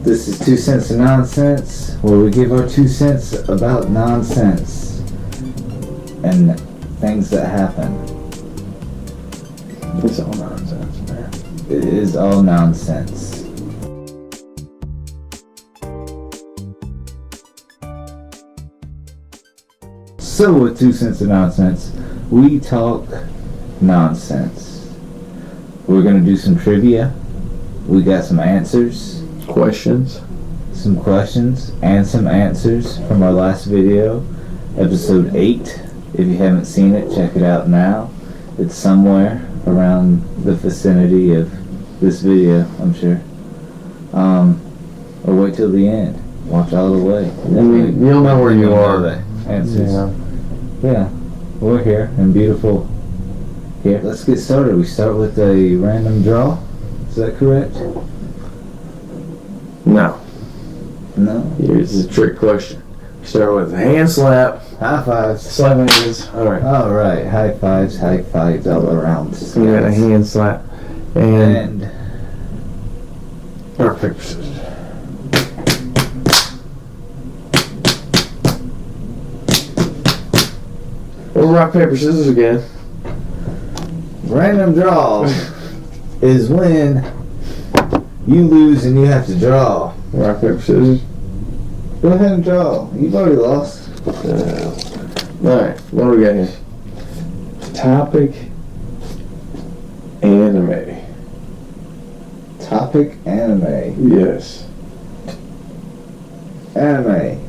This is 2 cents of nonsense, where we give our 2 cents about nonsense and things that happen. It's all nonsense, man. It is all nonsense. So with 2 cents of nonsense, we talk nonsense. We're gonna do some trivia. We got some answers. Questions? Some questions and some answers from our last video, episode 8. If you haven't seen it, check it out now. It's somewhere around the vicinity of this video, I'm sure. Or wait till the end. Watch all the way. I mean, you'll know where you are. The answers. Yeah. Yeah, we're here and beautiful here. Let's get started. We start with a random draw. Is that correct? No. No? Here's the trick question. Start with a hand slap. High fives. Slap hands. Alright. Alright, high fives all around. We got a hand slap. And rock, paper, scissors. Or rock, paper, scissors again. Random draw is when you lose and you have to draw. Rock, paper, scissors. Go ahead and draw. You've already lost. Alright, what do we got here? Topic anime. Topic anime. Yes. Anime.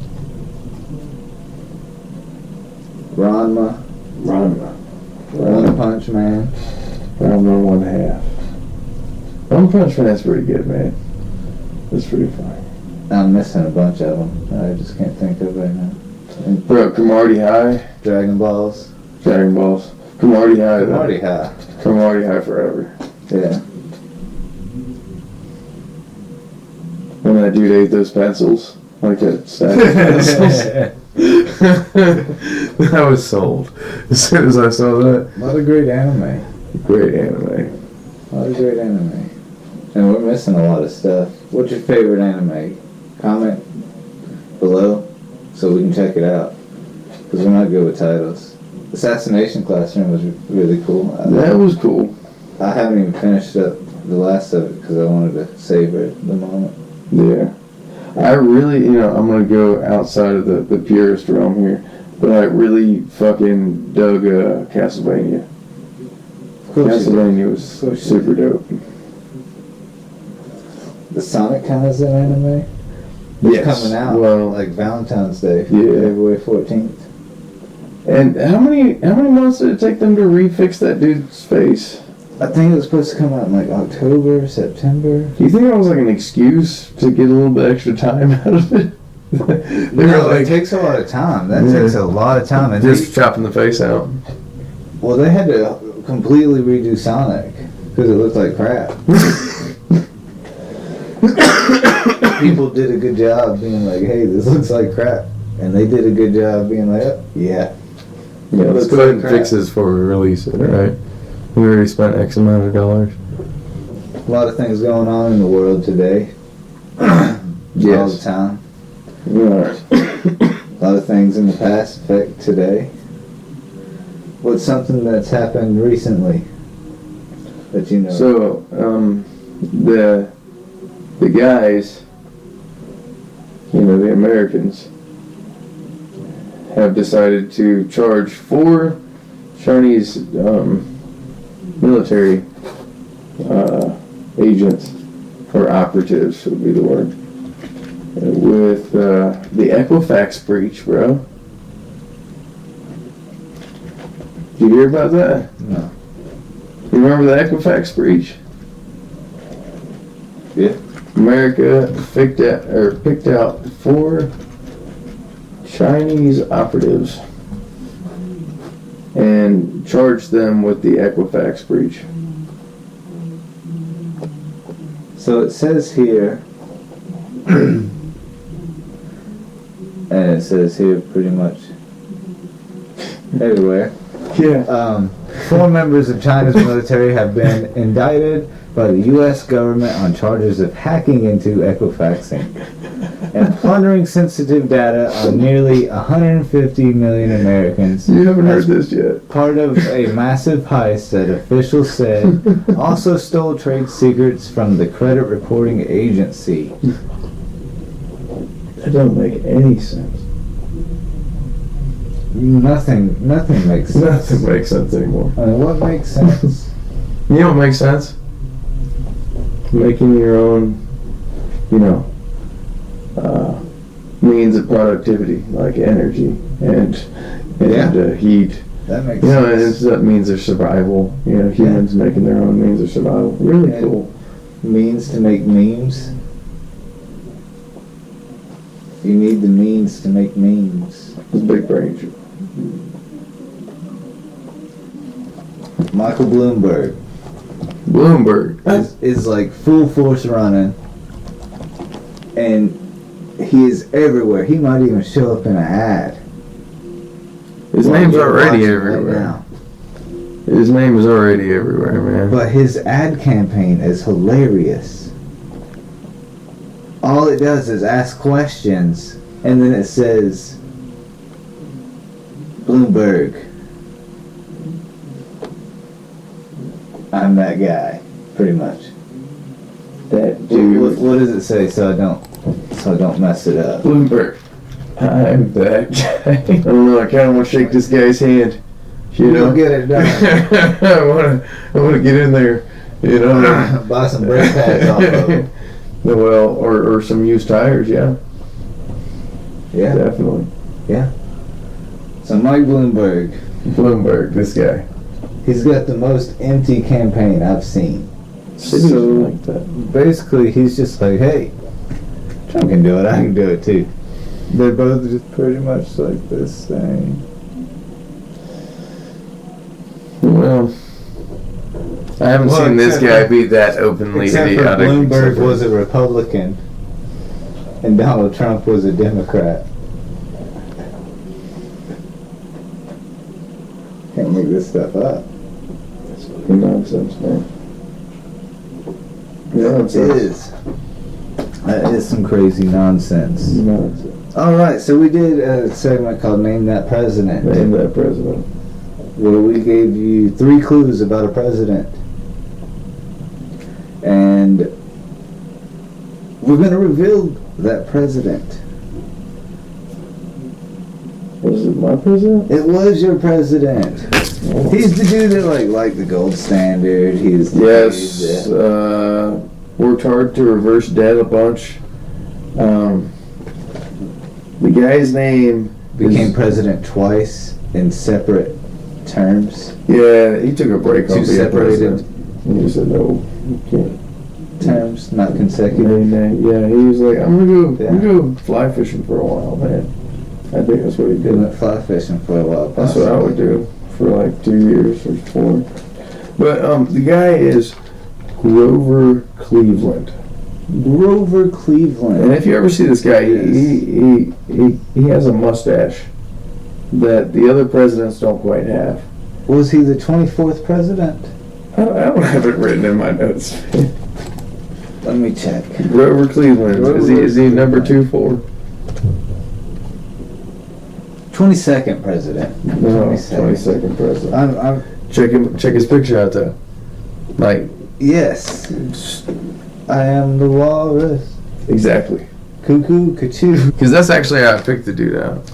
Ranma. One Punch Man. Ranma 1/2. One Punch Man's pretty good, man. That's pretty funny. I'm missing a bunch of them. I just can't think of right now. Bro, Cromartie High. Dragon Balls. Dragon Balls. Cromartie High. Cromartie High. Cromartie High forever. Yeah. When that dude ate those pencils. Like a stack of pencils. That was sold. As soon as I saw that. A lot of great anime. Great anime. A lot of great anime. And we're missing a lot of stuff. What's your favorite anime? Comment below so we can check it out. Because we're not good with titles. Assassination Classroom was really cool. That was cool. I haven't even finished up the last of it because I wanted to savor the moment. Yeah. I really, I'm going to go outside of the purist realm here, but I really fucking dug Castlevania. Castlevania was super dope. The Sonic kind of is an anime? It's coming out like Valentine's Day, February 14th. And how many months did it take them to refix that dude's face? I think it was supposed to come out in like October, September. Do you think that was like an excuse to get a little bit extra time out of it? It takes a lot of time. That takes a lot of time. And just chopping the face out. Well, they had to completely redo Sonic because it looked like crap. People did a good job being like, hey, this looks like crap. And they did a good job being like, oh, yeah. Yeah, let's go ahead and fix this before we release it, right? We already spent X amount of dollars. A lot of things going on in the world today. All the time. Right. A lot of things in the past affect today. What's something that's happened recently that you know? So, the guys, the Americans, have decided to charge 4 Chinese military agents, or operatives would be the word, with the Equifax breach, bro. Did you hear about that? No. You remember the Equifax breach? Yeah. America picked out 4 Chinese operatives and charged them with the Equifax breach. So it says here, and it says here pretty much everywhere. Yeah. 4 members of China's military have been indicted by the U.S. government on charges of hacking into Equifax Inc. and plundering sensitive data on nearly 150 million Americans. You haven't heard this yet. Part of a massive heist that officials said also stole trade secrets from the credit reporting agency. That don't make any sense. Nothing makes sense. Nothing makes sense anymore. I mean, what makes sense? You know what makes sense? Making your own, means of productivity, like energy and heat. That makes And sense. that means of survival. Humans making their own means of survival. Really And cool. Means to make memes. You need the means to make memes. It's a big brain. Michael Bloomberg is like full force running, and he is everywhere. He might even show up in an ad. His Well, name's you're already watching everywhere. right now. His name is already everywhere, man. But his ad campaign is hilarious. All it does is ask questions, and then it says, Bloomberg, I'm that guy, pretty much. That dude. What does it say so I don't mess it up? Bloomberg. I'm that guy. I don't know. I kind of want to shake this guy's hand. You'll get it done. I want to get in there. Buy some brake pads off of him. Well, or some used tires. Yeah. Yeah, Definitely. yeah. So Mike Bloomberg, This guy. he's got the most empty campaign I've seen. Cities So like that. basically, he's just like, hey, Trump can do it, I can do it too. They're both just pretty much like the same. Well, I haven't seen this guy be that openly Except for idiotic. Bloomberg was a Republican, and Donald Trump was a Democrat. Can't make this stuff up. It's fucking nonsense, man. It is. That is some crazy nonsense. Nonsense. Alright, so we did a segment called Name That President. Name that president. Where we gave you 3 clues about a president. And we're going to reveal that president. Was it my president? It was your president. He's the dude that like the gold standard. He's the Yes. dude that, Worked hard to reverse debt a bunch. The guy's name became is, president twice in separate terms. Yeah, he took a break on Two being separated president. And he said, no, you can't. terms, not consecutive. Yeah, he was like, I'm gonna go fly fishing for a while, man. I think that's what he He did. went fly fishing for a while. That's what I would do for like 2 years or 4. But the guy is Grover Cleveland. Grover Cleveland. And if you ever see this guy, he has a mustache that the other presidents don't quite have. Was he the 24th president? I don't have it written in my notes. Let me check. Grover Cleveland. Is he number 2, 4? 22nd president. No, 22nd president. I'm Check his picture out though. Like, yes. I am the walrus. exactly. Cuckoo, cuckoo. Because that's actually how I picked the dude out.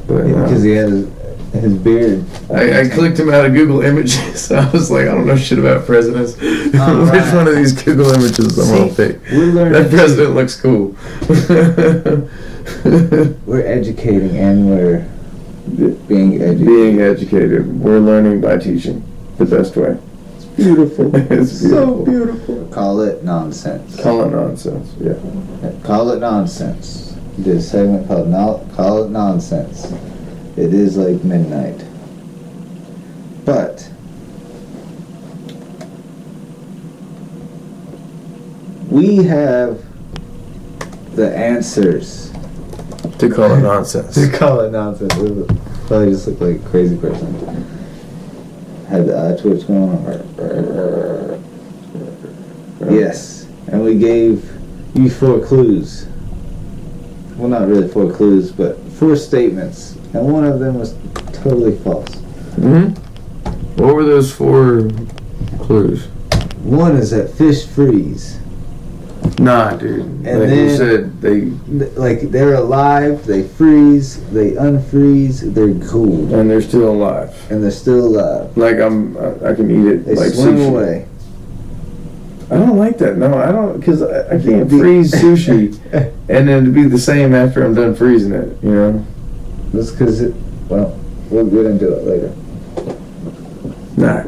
But Because he had his beard. I clicked him out of Google Images. I was like, I don't know shit about presidents. Which right. one of these Google Images I'm gonna pick? We're learning. That president looks cool. We're educating and we're being educated. Being educated. We're learning by teaching the best way. It's beautiful. It's beautiful. So beautiful. Call it nonsense. Call it nonsense. Yeah. Call it nonsense. Did a segment called Call It Nonsense. It is like midnight. But we have the answers. To call it nonsense. To call it nonsense. Probably just look like a crazy person. Had the eye twitch going on. Yes, and we gave you 4 clues. Well, not really 4 clues, but 4 statements, and one of them was totally false. What were those 4 clues? One is that fish freeze. Nah, dude. And like then, you said, they're alive, they freeze, they unfreeze, they're cooled. And they're still alive. And they're still alive. Like I can eat it. They like swim sushi. away. I don't like that. No, I don't, because I can't freeze sushi and then to be the same after I'm done freezing it, you know? That's because well, we'll get into it later. Nah.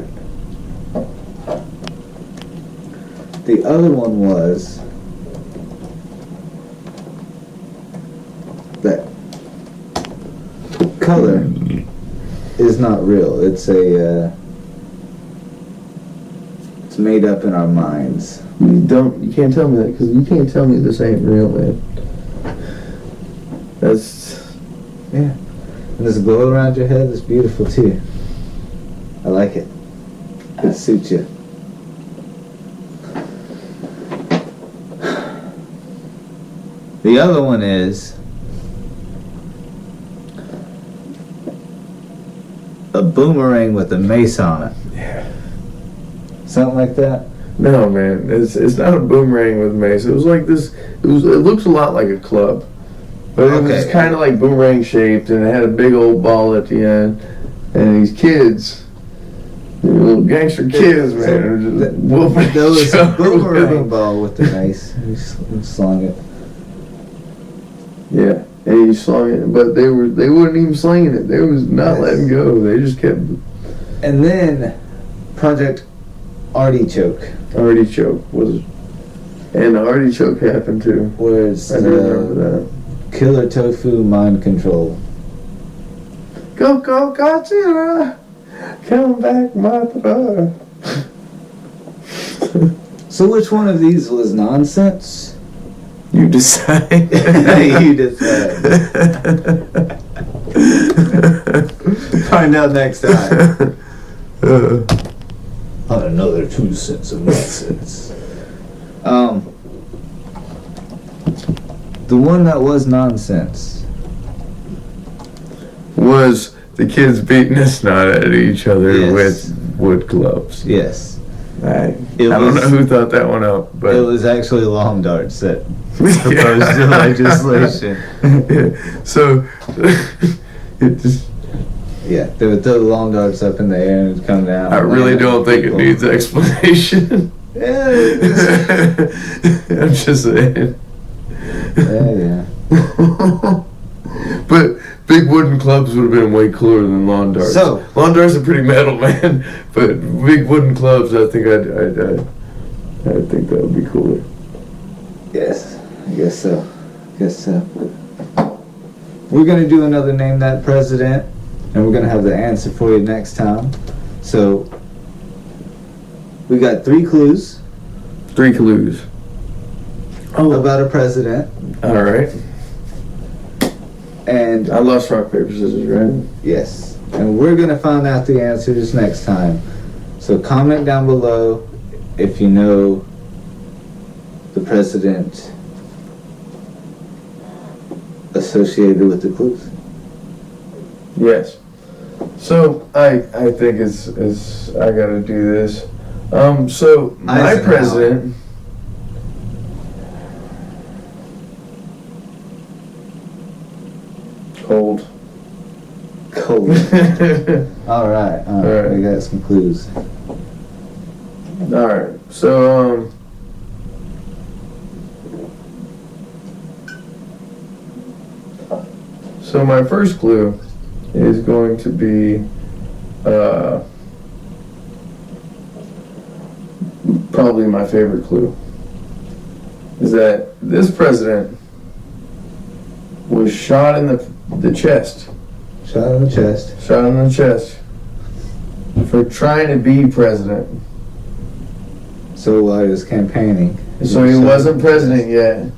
The other one was that color is not real. It's it's made up in our minds. You can't tell me that, because you can't tell me this ain't real, man. That's... Yeah. And there's a glow around your head that's beautiful too. I like it. It suits you. The other one is a boomerang with a mace on it. Yeah. Something like that? No, man. It's not a boomerang with mace. It was like this... It looks a lot like a club. But it was kind of like boomerang shaped, and it had a big old ball at the end. And these kids... Little gangster kids, man. There was a boomerang ball with the mace. He slung it. Yeah, and he slung it, but they weren't even slinging it. They was not letting go. They just kept. And then Project Artichoke. Artichoke was, and the artichoke happened too. Was I remember that. Killer Tofu Mind Control. Go Godzilla, come back, mother. So which one of these was nonsense? You decide. You decide. Find out next time. On another 2 cents of nonsense. The one that was nonsense was the kids beating the snot out of each other Yes. with wood clubs. Yes. I don't know who thought that one up, but it was actually long darts that proposed to legislation. Yeah. So it just. Yeah, they would throw the long darts up in the air and it'd come down. I really don't think it needs explanation. Yeah. I'm just saying. Yeah. But big wooden clubs would have been way cooler than lawn darts. So lawn darts are pretty metal, man. But big wooden clubs, I think I think that would be cooler. Yes, I guess so. We're gonna do another Name That President, and we're gonna have the answer for you next time. So we got 3 clues. 3 clues. About a president. All right. And I lost rock, paper, scissors, right? yes. And we're going to find out the answers next time. So comment down below if you know the president associated with the clues. Yes. So I think it's I got to do this. So my president. Cold. All right. We got some clues. All right. So so my first clue is going to be probably my favorite clue. Is that this president was shot in the chest. Shot in the chest. Shot in the chest for trying to be president. So while he was campaigning. So he wasn't president yet.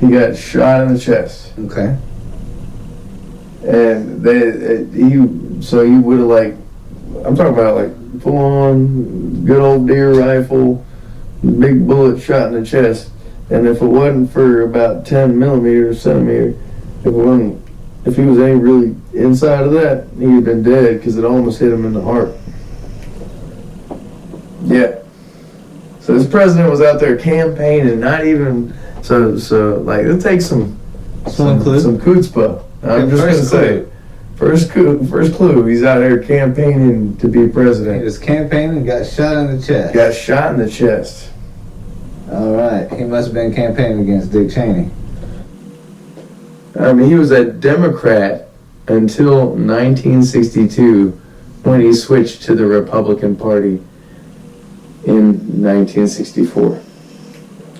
He got shot in the chest. Okay. And he would have, like, I'm talking about like full on good old deer rifle, big bullet shot in the chest. And if it wasn't for about 10 millimeters, centimeter, if he was any really inside of that, he'd have been dead because it almost hit him in the heart. Yeah. So this president was out there campaigning, not even so like it takes some chutzpah. I'm just gonna say, first clue, he's out there campaigning to be president. He was campaigning and got shot in the chest. Got shot in the chest. All right, he must have been campaigning against Dick Cheney. I mean, he was a Democrat until 1962 when he switched to the Republican Party in 1964.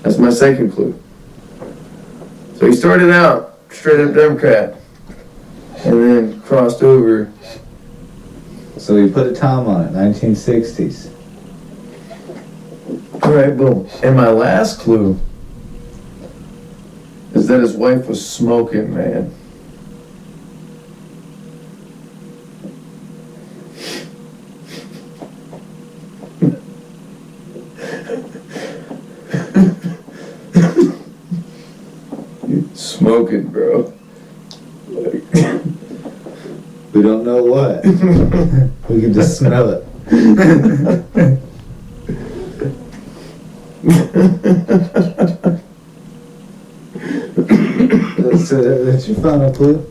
That's my second clue. So he started out straight up Democrat and then crossed over. So he put a time on it, 1960s. All right, boom. And my last clue is that his wife was smoking, man. Smoking, bro. We don't know what. We can just smell it. That's your final clue?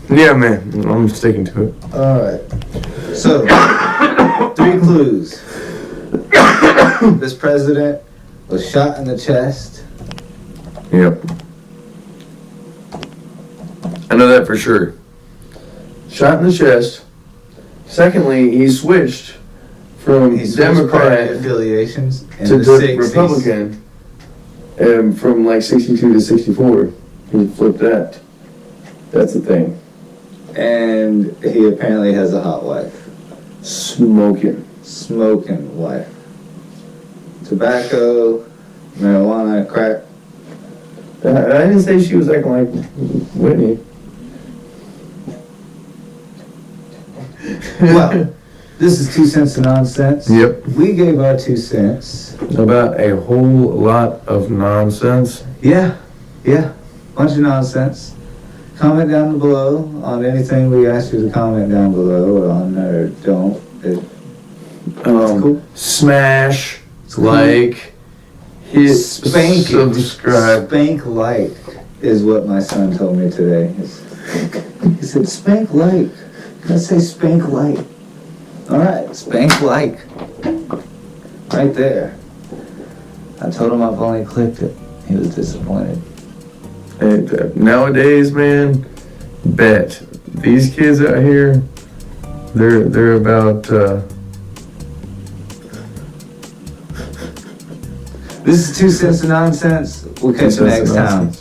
Yeah, man. I'm sticking to it. Alright. So, 3 clues. This president was shot in the chest. Yep. I know that for sure. Shot in the chest. Secondly, he switched from Democrat affiliations to the Republican. From like 62 to 64. He flipped that. That's the thing. And he apparently has a hot wife. Smoking wife. Tobacco, marijuana, crack. I didn't say she was acting like Whitney. Well, this is 2 cents to nonsense. Yep. We gave our 2 cents. About a whole lot of nonsense. Yeah. Bunch of nonsense. Comment down below on anything we asked you to comment down below on, or don't. It's cool. Smash, like, hit, spank, subscribe. Spank like is what my son told me today. He said spank like. Let's say spank like. All right, spank like. Right there. I told him I've only clicked it. He was disappointed. And nowadays, man, bet these kids out here, they're about. This is 2 cents to nonsense. We'll catch you next time.